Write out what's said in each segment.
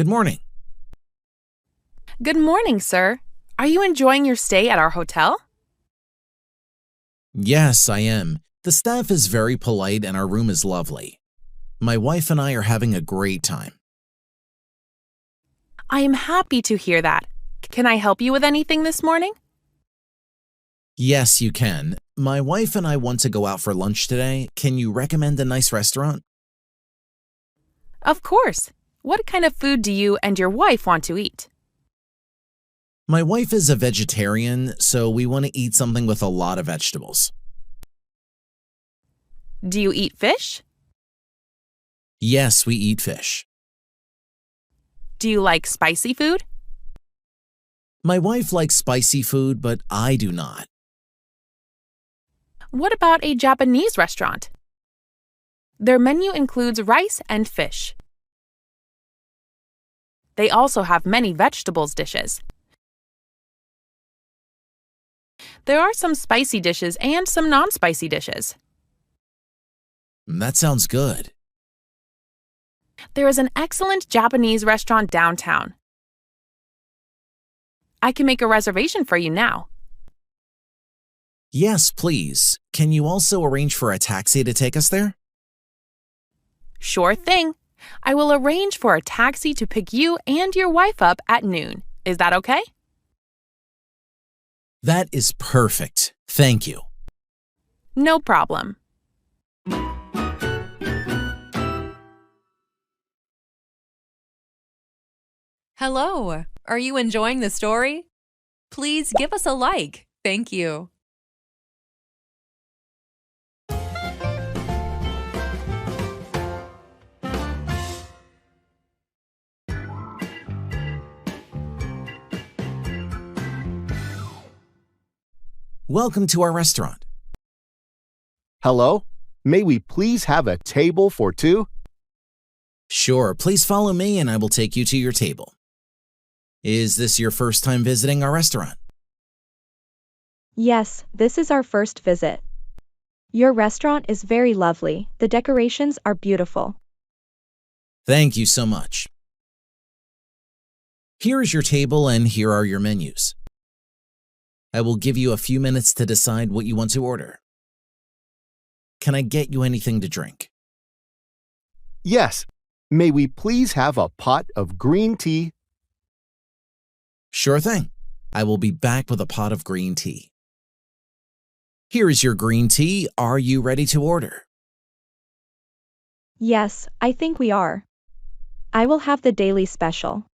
Good morning. Good morning, sir. Are you enjoying your stay at our hotel? Yes, I am. The staff is very polite and our room is lovely. My wife and I are having a great time. I am happy to hear that. Can I help you with anything this morning? Yes, you can. My wife and I want to go out for lunch today. Can you recommend a nice restaurant? Of course. What kind of food do you and your wife want to eat? My wife is a vegetarian, so we want to eat something with a lot of vegetables. Do you eat fish? Yes, we eat fish. Do you like spicy food? My wife likes spicy food, but I do not. What about a Japanese restaurant? Their menu includes rice and fish. They also have many vegetables dishes. There are some spicy dishes and some non-spicy dishes. That sounds good. There is an excellent Japanese restaurant downtown. I can make a reservation for you now. Yes, please. Can you also arrange for a taxi to take us there? Sure thing. I will arrange for a taxi to pick you and your wife up at noon. Is that okay? That is perfect. Thank you. No problem. Hello, are you enjoying the story? Please give us a like. Thank you. Welcome to our restaurant. Hello? May we please have a table for two? Sure, please follow me and I will take you to your table. Is this your first time visiting our restaurant? Yes, this is our first visit. Your restaurant is very lovely. The decorations are beautiful. Thank you so much. Here is your table and here are your menus. I will give you a few minutes to decide what you want to order. Can I get you anything to drink? Yes. May we please have a pot of green tea? Sure thing. I will be back with a pot of green tea. Here is your green tea. Are you ready to order? Yes, I think we are. I will have the daily special.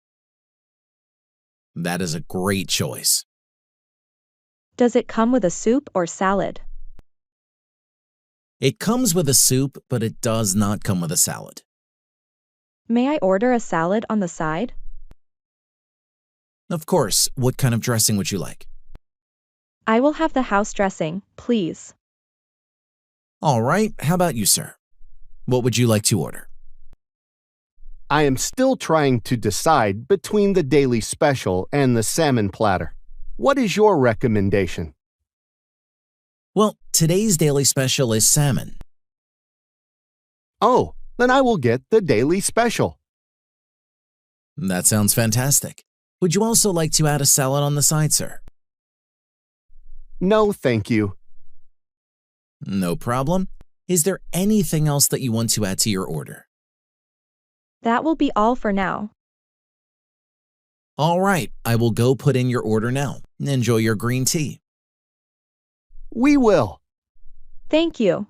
That is a great choice. Does it come with a soup or salad? It comes with a soup, but it does not come with a salad. May I order a salad on the side? Of course. What kind of dressing would you like? I will have the house dressing, please. All right. How about you, sir? What would you like to order? I am still trying to decide between the daily special and the salmon platter. What is your recommendation? Well, today's daily special is salmon. Oh, then I will get the daily special. That sounds fantastic. Would you also like to add a salad on the side, sir? No, thank you. No problem. Is there anything else that you want to add to your order? That will be all for now. All right, I will go put in your order now. Enjoy your green tea. We will. Thank you.